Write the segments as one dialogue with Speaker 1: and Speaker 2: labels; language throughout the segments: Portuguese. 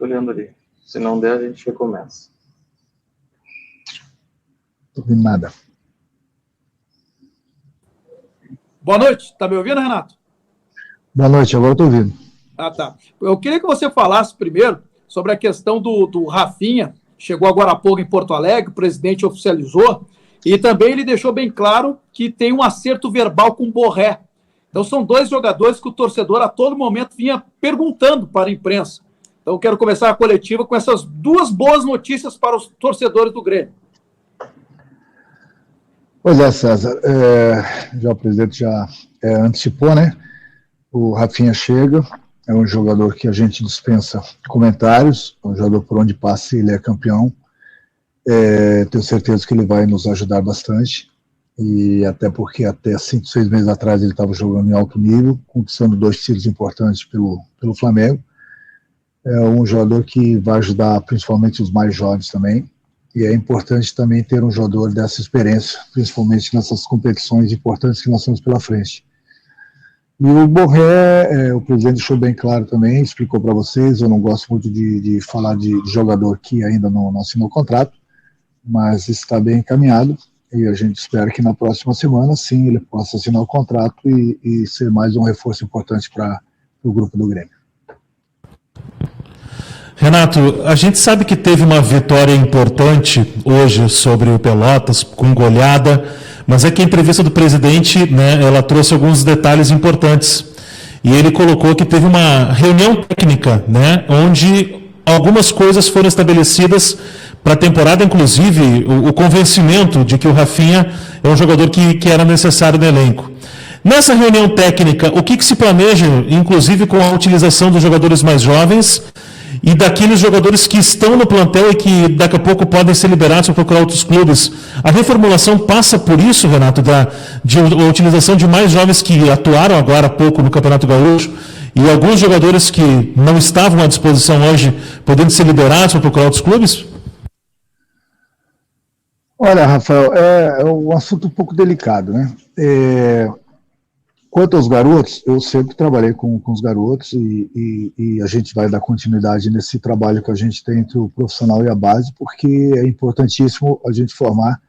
Speaker 1: fica olhando ali. Se não der, a gente recomeça.
Speaker 2: Não tô vendo nada.
Speaker 3: Boa noite, tá me ouvindo, Renato?
Speaker 2: Boa noite, agora eu tô ouvindo.
Speaker 3: Ah, tá. Eu queria que você falasse primeiro sobre a questão do Rafinha, chegou agora há pouco em Porto Alegre, o presidente oficializou, e também ele deixou bem claro que tem um acerto verbal com o Borré. Então são dois jogadores que o torcedor a todo momento vinha perguntando para a imprensa. Então eu quero começar a coletiva com essas duas boas notícias para os torcedores do Grêmio.
Speaker 2: Pois é, César, o presidente já antecipou, né? O Rafinha chega, é um jogador que a gente dispensa comentários, é um jogador por onde passa ele é campeão. Tenho certeza que ele vai nos ajudar bastante, e até porque até 5, 6 meses atrás ele estava jogando em alto nível, conquistando 2 títulos importantes pelo Flamengo. É um jogador que vai ajudar principalmente os mais jovens também, e é importante também ter um jogador dessa experiência, principalmente nessas competições importantes que nós temos pela frente. E o Borré, o presidente deixou bem claro também, explicou para vocês, eu não gosto muito de falar de jogador que ainda não assinou o contrato, mas está bem encaminhado, e a gente espera que na próxima semana, sim, ele possa assinar o contrato e ser mais um reforço importante para o grupo do Grêmio.
Speaker 4: Renato, a gente sabe que teve uma vitória importante hoje sobre o Pelotas, com goleada, mas é que a entrevista do presidente, né, ela trouxe alguns detalhes importantes. E ele colocou que teve uma reunião técnica, né, onde algumas coisas foram estabelecidas para a temporada, inclusive o convencimento de que o Rafinha é um jogador que era necessário no elenco. Nessa reunião técnica, o que se planeja, inclusive com a utilização dos jogadores mais jovens e daqueles jogadores que estão no plantel e que daqui a pouco podem ser liberados para procurar outros clubes? A reformulação passa por isso, Renato, de utilização de mais jovens que atuaram agora há pouco no Campeonato Gaúcho e alguns jogadores que não estavam à disposição hoje podendo ser liberados para procurar outros clubes?
Speaker 2: Olha, Rafael, é um assunto um pouco delicado, né? Quanto aos garotos, eu sempre trabalhei com os garotos e a gente vai dar continuidade nesse trabalho que a gente tem entre o profissional e a base, porque é importantíssimo a gente formar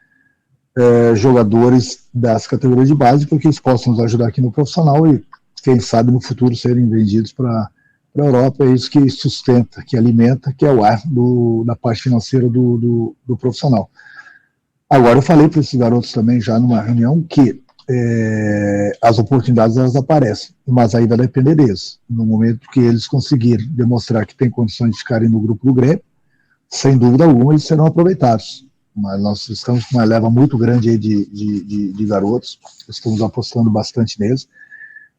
Speaker 2: jogadores das categorias de base, porque eles possam nos ajudar aqui no profissional e, quem sabe, no futuro serem vendidos para a Europa. É isso que sustenta, que alimenta, que é o ar da parte financeira do profissional. Agora, eu falei para esses garotos também, já numa reunião, que as oportunidades elas aparecem, mas aí vai depender deles. No momento que eles conseguirem demonstrar que tem condições de ficarem no grupo do Grêmio, sem dúvida alguma eles serão aproveitados. Mas nós estamos com uma leva muito grande aí de garotos, estamos apostando bastante neles,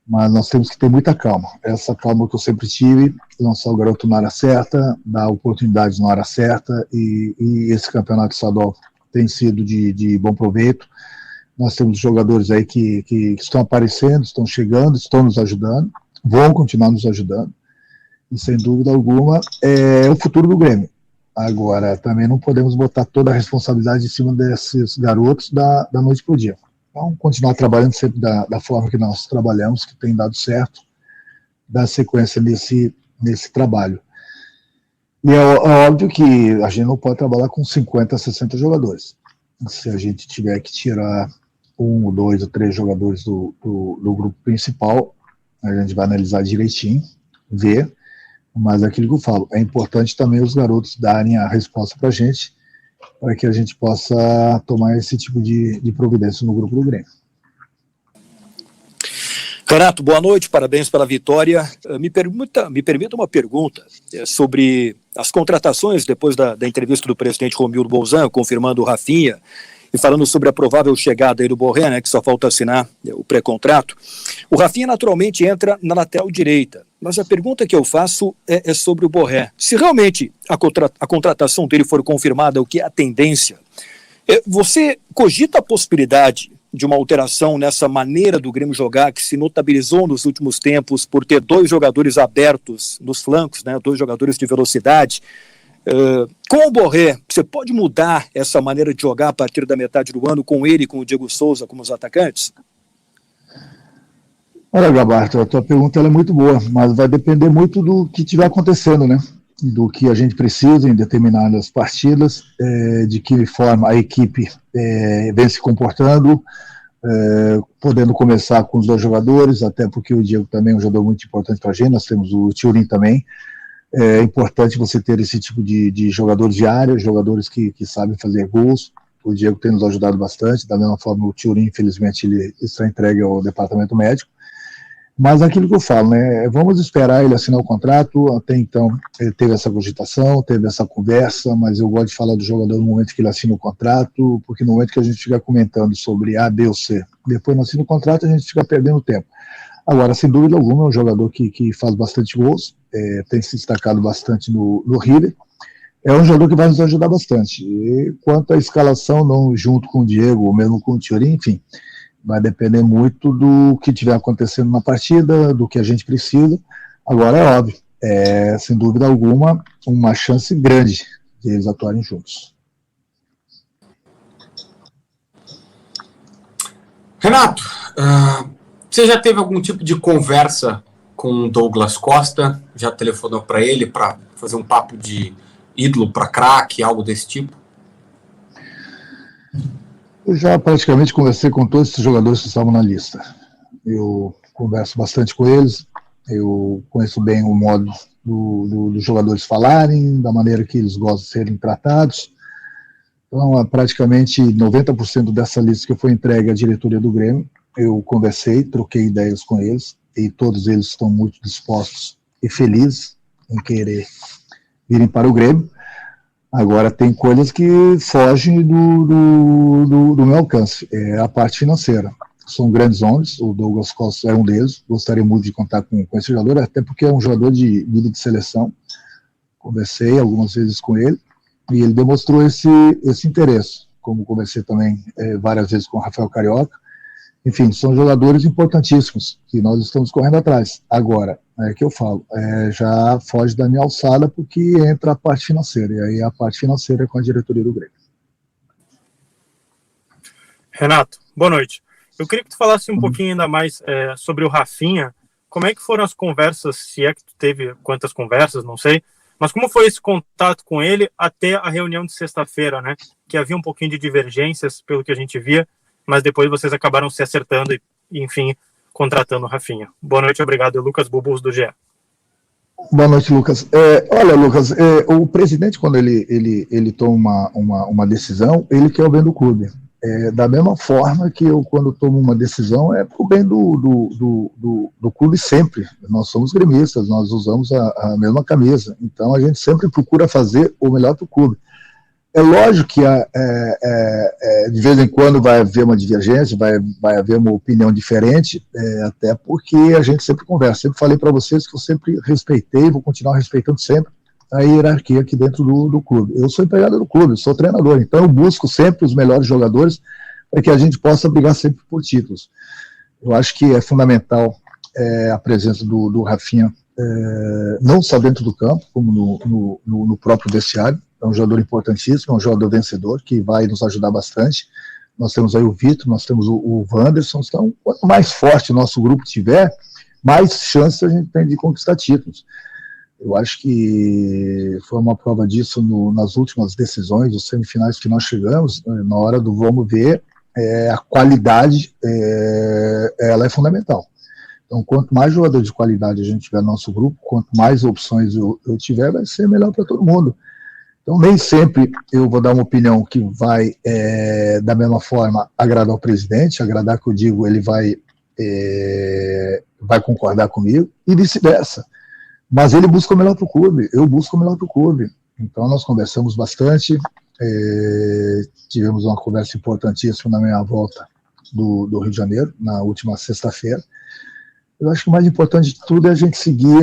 Speaker 2: mas nós temos que ter muita calma. Essa calma que eu sempre tive, lançar o garoto na hora certa, dar oportunidades na hora certa, e esse campeonato estadual tem sido de bom proveito. Nós temos jogadores aí que estão aparecendo, estão chegando, estão nos ajudando, vão continuar nos ajudando, e sem dúvida alguma é o futuro do Grêmio. Agora, também não podemos botar toda a responsabilidade em cima desses garotos da noite para o dia. Então, continuar trabalhando sempre da forma que nós trabalhamos, que tem dado certo, dar sequência nesse trabalho. E é óbvio que a gente não pode trabalhar com 50, 60 jogadores. Se a gente tiver que tirar 1, 2 ou 3 jogadores do grupo principal, a gente vai analisar direitinho, ver, mas é aquilo que eu falo, é importante também os garotos darem a resposta para a gente, para que a gente possa tomar esse tipo de providência no grupo do Grêmio.
Speaker 5: Renato, boa noite, parabéns pela vitória. Me permita uma pergunta sobre as contratações depois da entrevista do presidente Romildo Bolzan, confirmando o Rafinha, e falando sobre a provável chegada aí do Borré, né, que só falta assinar o pré-contrato. O Rafinha naturalmente entra na lateral direita, mas a pergunta que eu faço é sobre o Borré. Se realmente a contratação dele for confirmada, o que é a tendência, você cogita a possibilidade de uma alteração nessa maneira do Grêmio jogar, que se notabilizou nos últimos tempos por ter 2 jogadores abertos nos flancos, né, 2 jogadores de velocidade? Com o Borré, você pode mudar essa maneira de jogar a partir da metade do ano, com ele e com o Diego Souza como os atacantes?
Speaker 2: Olha, Gabarto, a tua pergunta é muito boa, mas vai depender muito do que estiver acontecendo, né? do que a gente precisa em determinadas partidas, de que forma a equipe vem se comportando, podendo começar com os dois jogadores, até porque o Diego também é um jogador muito importante para a gente, nós temos o Thuram também. É importante você ter esse tipo de jogadores de área, jogadores que sabem fazer gols. O Diego tem nos ajudado bastante, da mesma forma o Thuram, infelizmente, ele está entregue ao departamento médico. Mas aquilo que eu falo, né, vamos esperar ele assinar o contrato. Até então ele teve essa cogitação, teve essa conversa, mas eu gosto de falar do jogador no momento que ele assina o contrato, porque no momento que a gente fica comentando sobre A, B ou C, depois não assina o contrato, a gente fica perdendo tempo. Agora, sem dúvida alguma, é um jogador que faz bastante gols, tem se destacado bastante no River, é um jogador que vai nos ajudar bastante. E quanto à escalação, não junto com o Diego, ou mesmo com o Thuram, enfim, vai depender muito do que estiver acontecendo na partida, do que a gente precisa. Agora é óbvio, sem dúvida alguma, uma chance grande de eles atuarem juntos.
Speaker 6: Renato, você já teve algum tipo de conversa com o Douglas Costa? Já telefonou para ele para fazer um papo de ídolo para craque, algo desse tipo?
Speaker 2: Eu já praticamente conversei com todos esses jogadores que estavam na lista. Eu converso bastante com eles, eu conheço bem o modo dos jogadores falarem, da maneira que eles gostam de serem tratados. Então, praticamente 90% dessa lista que foi entregue à diretoria do Grêmio, eu conversei, troquei ideias com eles, e todos eles estão muito dispostos e felizes em querer virem para o Grêmio. Agora, tem coisas que fogem do meu alcance, é a parte financeira. São grandes homens, o Douglas Costa é um deles, gostaria muito de contar com esse jogador, até porque é um jogador de nível de seleção. Conversei algumas vezes com ele, e ele demonstrou esse interesse, como conversei também várias vezes com o Rafael Carioca. Enfim, são jogadores importantíssimos, que nós estamos correndo atrás. Agora, é que eu falo, já foge da minha alçada, porque entra a parte financeira, e aí a parte financeira é com a diretoria do Grêmio.
Speaker 7: Renato, boa noite. Eu queria que tu falasse um pouquinho ainda mais sobre o Rafinha. Como é que foram as conversas, se é que tu teve quantas conversas, não sei, mas como foi esse contato com ele até a reunião de sexta-feira, né? Que havia um pouquinho de divergências, pelo que a gente via, mas depois vocês acabaram se acertando e enfim, contratando o Rafinha. Boa noite, obrigado. Lucas Bubus, do GE.
Speaker 2: Boa noite, Lucas. Olha, Lucas, o presidente, quando ele toma uma decisão, ele quer o bem do clube. Da mesma forma que eu, quando tomo uma decisão, é para o bem do clube sempre. Nós somos gremistas, nós usamos a mesma camisa, então a gente sempre procura fazer o melhor para o clube. É lógico que de vez em quando vai haver uma divergência, vai haver uma opinião diferente, até porque a gente sempre conversa. Sempre falei para vocês que eu sempre respeitei, vou continuar respeitando sempre a hierarquia aqui dentro do clube. Eu sou empregado do clube, sou treinador, então eu busco sempre os melhores jogadores para que a gente possa brigar sempre por títulos. Eu acho que é fundamental a presença do Rafinha, não só dentro do campo, como no próprio vestiário. É um jogador importantíssimo, é um jogador vencedor, que vai nos ajudar bastante. Nós temos aí o Vitor, nós temos o Wanderson, então quanto mais forte o nosso grupo tiver, mais chances a gente tem de conquistar títulos. Eu acho que foi uma prova disso nas últimas decisões, os semifinais que nós chegamos, na hora do vamos ver, a qualidade, ela é fundamental. Então, quanto mais jogador de qualidade a gente tiver no nosso grupo, quanto mais opções eu tiver, vai ser melhor para todo mundo. Então, nem sempre eu vou dar uma opinião que vai, da mesma forma, agradar o presidente, agradar que eu digo, ele vai concordar comigo, e vice-versa. Mas ele busca o melhor para o clube, eu busco o melhor para o clube. Então, nós conversamos bastante, tivemos uma conversa importantíssima na minha volta do Rio de Janeiro, na última sexta-feira. Eu acho que o mais importante de tudo é a gente seguir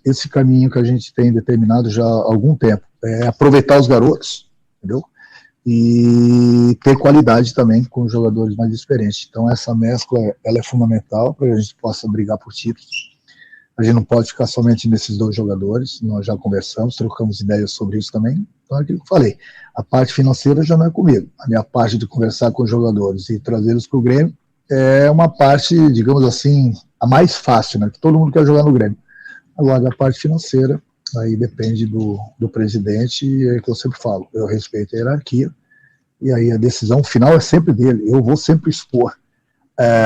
Speaker 2: esse caminho que a gente tem determinado já há algum tempo. Aproveitar os garotos, entendeu? E ter qualidade também com os jogadores mais experientes. Então essa mescla, ela é fundamental para que a gente possa brigar por títulos. A gente não pode ficar somente nesses dois jogadores, nós já conversamos, trocamos ideias sobre isso também. Então é aquilo que eu falei, a parte financeira já não é comigo. A minha parte de conversar com os jogadores e trazê-los para o Grêmio é uma parte, digamos assim, a mais fácil, né? Que todo mundo quer jogar no Grêmio. Agora, a parte financeira aí depende do presidente, e é o que eu sempre falo, eu respeito a hierarquia, e aí a decisão final é sempre dele, eu vou sempre expor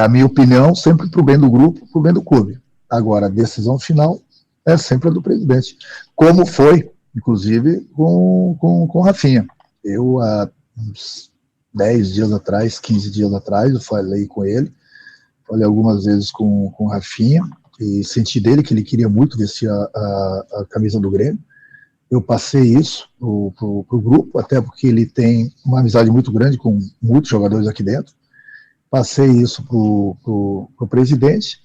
Speaker 2: a minha opinião, sempre para o bem do grupo, para o bem do clube. Agora, a decisão final é sempre a do presidente, como foi, inclusive, com o Rafinha. Eu, há uns 10 dias atrás, 15 dias atrás, eu falei com ele, falei algumas vezes com o Rafinha, e senti dele que ele queria muito vestir a camisa do Grêmio. Eu passei isso pro grupo, até porque ele tem uma amizade muito grande com muitos jogadores aqui dentro. Passei isso pro presidente.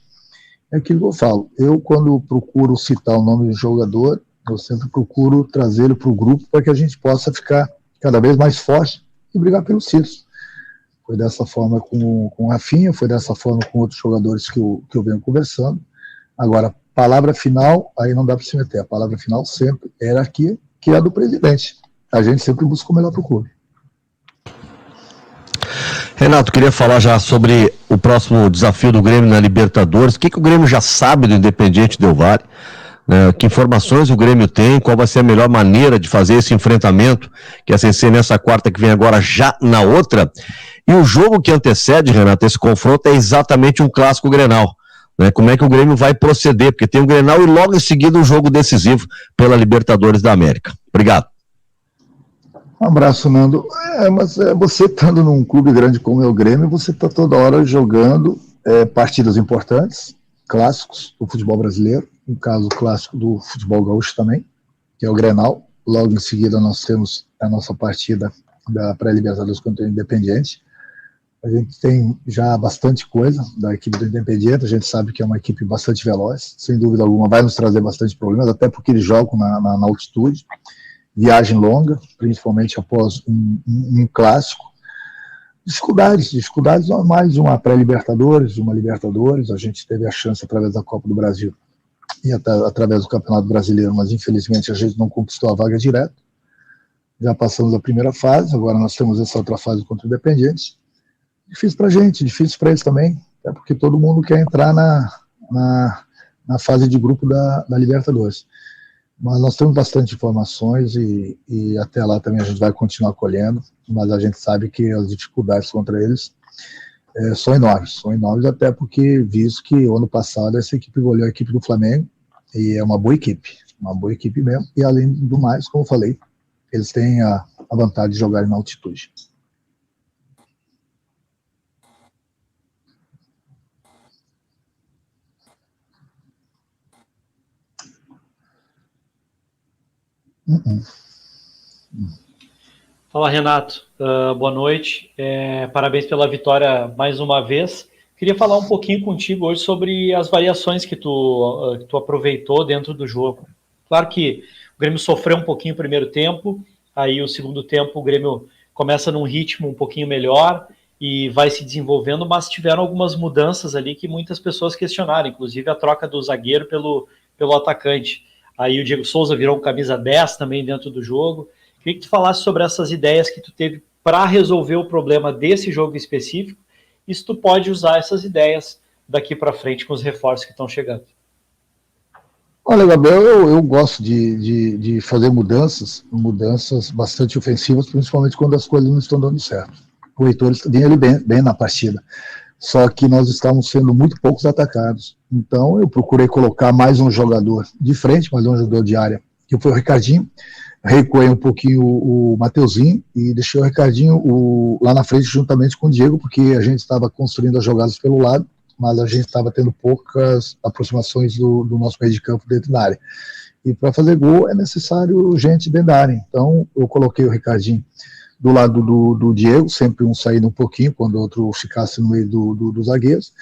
Speaker 2: É aquilo que eu falo. Eu, quando procuro citar o nome do jogador, eu sempre procuro trazê-lo para o grupo para que a gente possa ficar cada vez mais forte e brigar pelos títulos. Foi dessa forma com o Rafinha, foi dessa forma com outros jogadores que eu venho conversando. Agora, palavra final, aí não dá para se meter. A palavra final sempre era aqui, que é a do presidente. A gente sempre busca o melhor para o clube.
Speaker 8: Renato, queria falar já sobre o próximo desafio do Grêmio na Libertadores. O que o Grêmio já sabe do Independiente Del Valle? Que informações o Grêmio tem? Qual vai ser a melhor maneira de fazer esse enfrentamento, que é ser nessa quarta que vem agora, já na outra? E o jogo que antecede, Renato, esse confronto é exatamente um clássico Grenal. Como é que o Grêmio vai proceder? Porque tem o Grenal e logo em seguida um jogo decisivo pela Libertadores da América. Obrigado.
Speaker 2: Um abraço, Nando. Mas você estando num clube grande como é o Grêmio, você está toda hora jogando partidas importantes, clássicos do futebol brasileiro, no caso clássico do futebol gaúcho também, que é o Grenal. Logo em seguida nós temos a nossa partida da pré-Libertadores contra o Independiente. A gente tem já bastante coisa da equipe do Independiente, a gente sabe que é uma equipe bastante veloz, sem dúvida alguma vai nos trazer bastante problemas, até porque eles jogam na altitude, viagem longa, principalmente após um clássico. Dificuldades normais de uma pré-Libertadores, de uma Libertadores, a gente teve a chance através da Copa do Brasil e através do Campeonato Brasileiro, mas infelizmente a gente não conquistou a vaga direto. Já passamos a primeira fase, agora nós temos essa outra fase contra o Independiente. Difícil pra gente, difícil para eles também, até porque todo mundo quer entrar na fase de grupo da Libertadores. Mas nós temos bastante informações e até lá também a gente vai continuar colhendo, mas a gente sabe que as dificuldades contra eles são enormes até porque, visto que o ano passado essa equipe goleou a equipe do Flamengo, e é uma boa equipe mesmo, e além do mais, como eu falei, eles têm a vantagem de jogarem na altitude.
Speaker 9: Fala, Renato, boa noite, parabéns pela vitória mais uma vez. Queria falar um pouquinho contigo hoje sobre as variações que tu aproveitou dentro do jogo. Claro que o Grêmio sofreu um pouquinho no primeiro tempo, aí o segundo tempo o Grêmio começa num ritmo um pouquinho melhor e vai se desenvolvendo, mas tiveram algumas mudanças ali que muitas pessoas questionaram, inclusive a troca do zagueiro pelo atacante. Aí o Diego Souza virou um camisa 10 também dentro do jogo. Queria que tu falasse sobre essas ideias que tu teve para resolver o problema desse jogo específico e se tu pode usar essas ideias daqui para frente com os reforços que estão chegando.
Speaker 2: Olha, Gabriel, eu gosto de fazer mudanças bastante ofensivas, principalmente quando as coisas não estão dando certo. O Heitor vinha ali bem na partida, só que nós estávamos sendo muito poucos atacados. Então eu procurei colocar mais um jogador de frente, mais um jogador de área, que foi o Ricardinho. Recuei um pouquinho o Mateuzinho e deixei o Ricardinho lá na frente juntamente com o Diego, porque a gente estava construindo as jogadas pelo lado, mas a gente estava tendo poucas aproximações do nosso meio de campo dentro da área. E para fazer gol é necessário gente dentro da área. Então eu coloquei o Ricardinho do lado do Diego, sempre um saindo um pouquinho, quando o outro ficasse no meio dos zagueiros.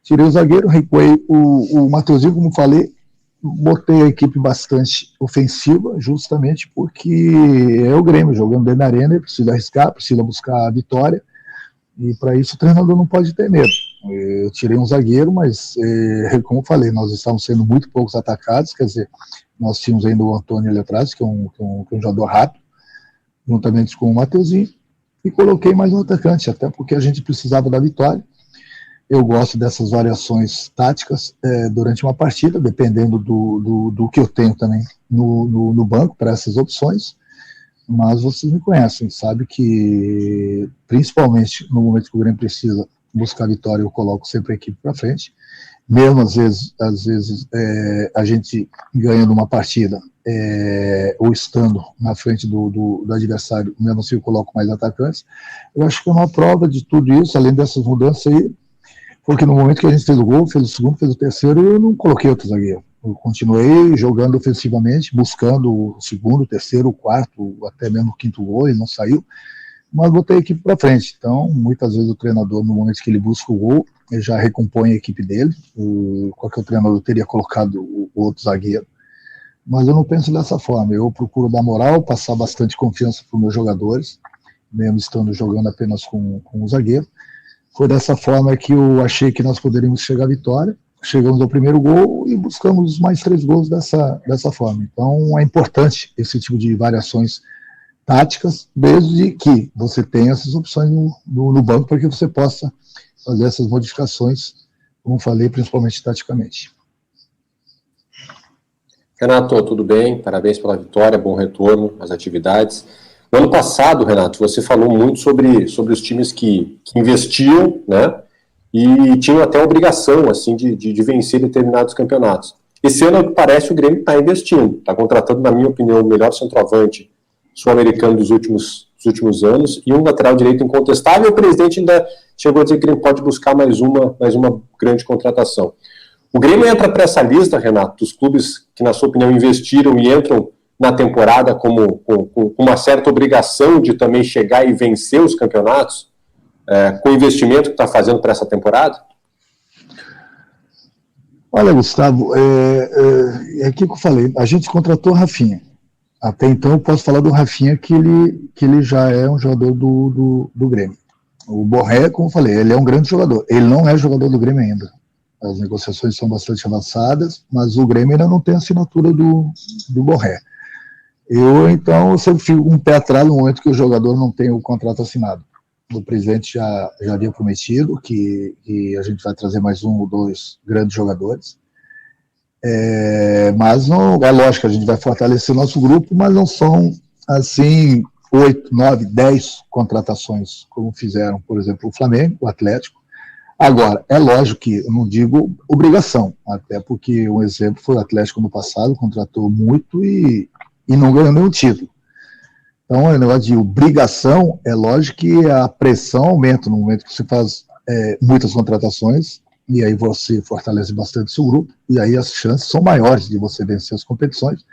Speaker 2: Tirei o zagueiro, recuei o Mateuzinho, como falei, botei a equipe bastante ofensiva, justamente porque é o Grêmio jogando dentro da arena, ele precisa arriscar, precisa buscar a vitória, e para isso o treinador não pode ter medo. Eu tirei um zagueiro, mas, como eu falei, nós estávamos sendo muito poucos atacados, quer dizer, nós tínhamos ainda o Antônio ali atrás, que é um jogador rápido, juntamente com o Mateuzinho, e coloquei mais um atacante, até porque a gente precisava da vitória. Eu gosto dessas variações táticas durante uma partida, dependendo do que eu tenho também no banco para essas opções, mas vocês me conhecem, sabe que, principalmente no momento que o Grêmio precisa buscar vitória, eu coloco sempre a equipe para frente, mesmo às vezes a gente ganhando uma partida, ou estando na frente do adversário, mesmo assim eu coloco mais atacantes. Eu acho que é uma prova de tudo isso, além dessas mudanças aí, porque no momento que a gente fez o gol, fez o segundo, fez o terceiro, eu não coloquei outro zagueiro. Eu continuei jogando ofensivamente, buscando o segundo, o terceiro, o quarto, até mesmo o quinto gol, ele não saiu, mas botei a equipe para frente. Então, muitas vezes o treinador, no momento que ele busca o gol, ele já recompõe a equipe dele. Qualquer treinador teria colocado o outro zagueiro. Mas eu não penso dessa forma. Eu procuro dar moral, passar bastante confiança para os meus jogadores, mesmo estando jogando apenas com o zagueiro. Foi dessa forma que eu achei que nós poderíamos chegar à vitória. Chegamos ao primeiro gol e buscamos mais 3 gols dessa forma. Então é importante esse tipo de variações táticas, desde que você tenha essas opções no banco para que você possa fazer essas modificações, como falei, principalmente taticamente.
Speaker 10: Renato, tudo bem? Parabéns pela vitória, bom retorno às atividades. No ano passado, Renato, você falou muito sobre os times que investiam, né? E tinham até a obrigação, assim, de vencer determinados campeonatos. Esse ano, parece, o Grêmio está investindo, está contratando, na minha opinião, o melhor centroavante sul-americano dos últimos anos, e um lateral direito incontestável, e o presidente ainda chegou a dizer que ele pode buscar mais uma grande contratação. O Grêmio entra para essa lista, Renato, dos clubes que, na sua opinião, investiram e entram na temporada com uma certa obrigação de também chegar e vencer os campeonatos, com o investimento que está fazendo para essa temporada?
Speaker 2: Olha, Gustavo, é aquilo que eu falei, a gente contratou o Rafinha. Até então eu posso falar do Rafinha que ele já é um jogador do Grêmio. O Borré, como eu falei, ele é um grande jogador. Ele não é jogador do Grêmio ainda. As negociações são bastante avançadas, mas o Grêmio ainda não tem a assinatura do Borré. Então, eu sempre fico um pé atrás no momento que o jogador não tem o contrato assinado. O presidente já havia prometido que a gente vai trazer mais 1 ou 2 grandes jogadores. Mas não, é lógico que a gente vai fortalecer o nosso grupo, mas não são, assim, 8, 9, 10 contratações, como fizeram, por exemplo, o Flamengo, o Atlético. Agora, é lógico que eu não digo obrigação, até porque um exemplo foi o Atlético no passado, contratou muito e não ganhou nenhum título. Então, o negócio de obrigação, é lógico que a pressão aumenta no momento que você faz muitas contratações, e aí você fortalece bastante seu grupo, e aí as chances são maiores de você vencer as competições.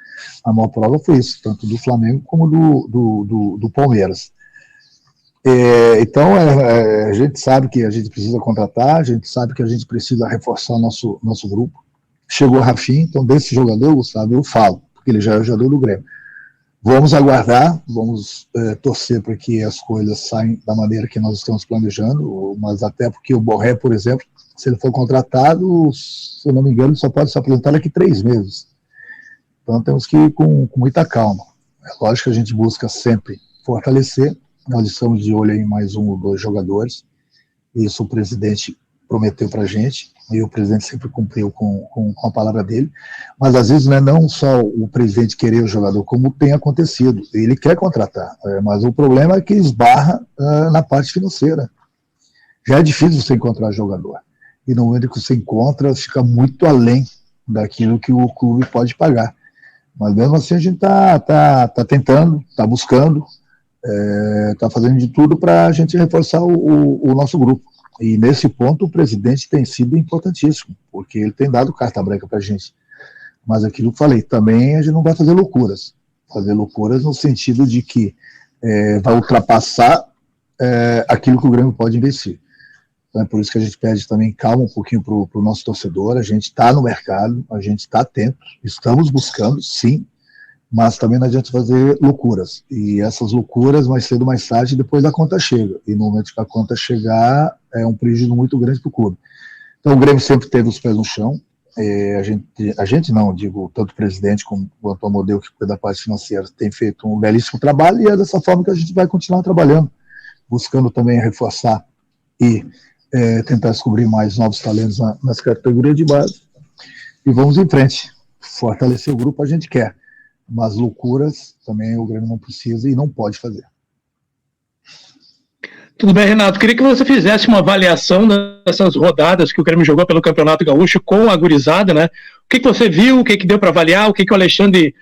Speaker 2: A maior prova foi isso, tanto do Flamengo como do Palmeiras. Então, a gente sabe que a gente precisa contratar, a gente sabe que a gente precisa reforçar nosso grupo. Chegou o Rafinha, então desse jogador, Gustavo, eu falo, porque ele já é o jogador do Grêmio. Vamos aguardar, vamos torcer para que as coisas saiam da maneira que nós estamos planejando, mas até porque o Borré, por exemplo, se ele for contratado, se eu não me engano, ele só pode se apresentar daqui 3 meses. Então temos que ir com muita calma. É lógico que a gente busca sempre fortalecer, nós estamos de olho em mais 1 ou 2 jogadores, isso o presidente prometeu para a gente, e o presidente sempre cumpriu com a palavra dele, mas às vezes não é não só o presidente querer o jogador, como tem acontecido, ele quer contratar, mas o problema é que esbarra na parte financeira. Já é difícil você encontrar jogador, e no momento que você encontra, fica muito além daquilo que o clube pode pagar. Mas mesmo assim a gente está tentando, está buscando, está fazendo de tudo para a gente reforçar o nosso grupo. E nesse ponto o presidente tem sido importantíssimo, porque ele tem dado carta branca para a gente. Mas aquilo que eu falei, também a gente não vai fazer loucuras. Fazer loucuras no sentido de que vai ultrapassar aquilo que o Grêmio pode investir. Então é por isso que a gente pede também calma um pouquinho para o nosso torcedor. A gente está no mercado, a gente está atento, estamos buscando, sim, mas também não adianta fazer loucuras. E essas loucuras, mais cedo ou mais tarde, depois a conta chega. E no momento que a conta chegar, é um prejuízo muito grande para o clube. Então o Grêmio sempre teve os pés no chão. A gente não, digo, tanto o presidente como o Antônio Modelo, que cuida da parte financeira, tem feito um belíssimo trabalho, e é dessa forma que a gente vai continuar trabalhando, buscando também reforçar e tentar descobrir mais novos talentos nas categorias de base, e vamos em frente. Fortalecer o grupo a gente quer, mas loucuras também o Grêmio não precisa e não pode fazer.
Speaker 11: Tudo bem, Renato. Queria que você fizesse uma avaliação dessas rodadas que o Grêmio jogou pelo Campeonato Gaúcho com a gurizada, né? O que você viu, o que deu para avaliar, o que o Alexandre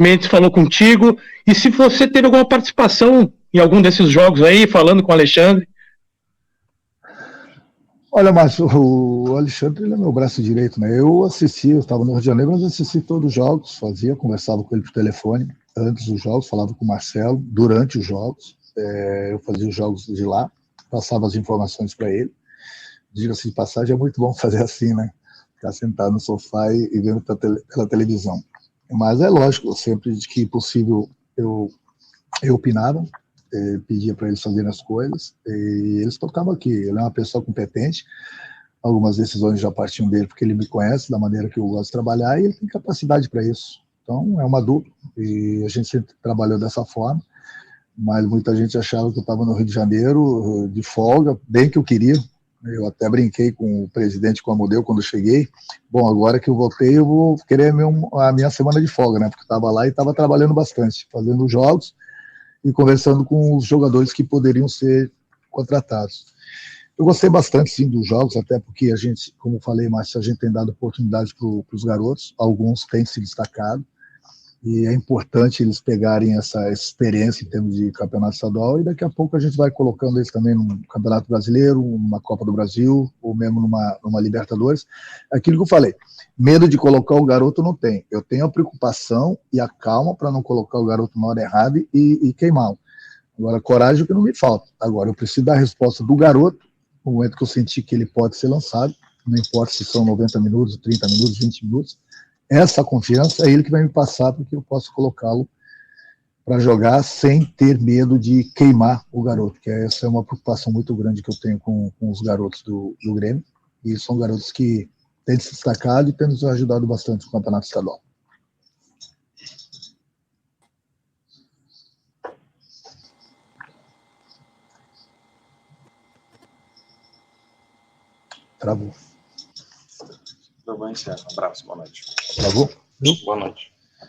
Speaker 11: Mendes falou contigo, e se você teve alguma participação em algum desses jogos aí, falando com o Alexandre.
Speaker 2: Olha, Márcio, o Alexandre ele é meu braço direito, né? Eu estava no Rio de Janeiro, mas assisti todos os jogos, conversava com ele por telefone, antes dos jogos, falava com o Marcelo, durante os jogos, eu fazia os jogos de lá, passava as informações para ele. Diga-se de passagem, é muito bom fazer assim, né? Ficar sentado no sofá e vendo pela televisão. Mas é lógico, sempre que possível eu opinava, pedia para eles fazerem as coisas, e eles tocavam aqui. Ele é uma pessoa competente, algumas decisões já partiam dele, porque ele me conhece da maneira que eu gosto de trabalhar, e ele tem capacidade para isso. Então, é uma dupla, e a gente sempre trabalhou dessa forma, mas muita gente achava que eu estava no Rio de Janeiro, de folga, bem que eu queria. Eu até brinquei com o presidente, com a Amodeu, quando eu cheguei. Bom, agora que eu voltei, eu vou querer a minha semana de folga, né? Porque eu estava lá e estava trabalhando bastante, fazendo jogos, e conversando com os jogadores que poderiam ser contratados. Eu gostei bastante, sim, dos jogos, até porque a gente, como falei, Márcio, a gente tem dado oportunidade para os garotos, alguns têm se destacado, e é importante eles pegarem essa experiência em termos de campeonato estadual, e daqui a pouco a gente vai colocando eles também num campeonato brasileiro, numa Copa do Brasil, ou mesmo numa Libertadores. Aquilo que eu falei, medo de colocar o garoto não tem. Eu tenho a preocupação e a calma para não colocar o garoto na hora errada e queimá-lo. Agora, coragem é o que não me falta. Agora, eu preciso da resposta do garoto, no momento que eu sentir que ele pode ser lançado, não importa se são 90 minutos, 30 minutos, 20 minutos, essa confiança é ele que vai me passar, porque eu posso colocá-lo para jogar sem ter medo de queimar o garoto, que essa é uma preocupação muito grande que eu tenho com os garotos do Grêmio, e são garotos que têm se destacado e têm nos ajudado bastante no campeonato estadual. Travou.
Speaker 1: Eu vou encerrar. Um abraço, boa noite.
Speaker 2: Travou?
Speaker 1: Boa noite.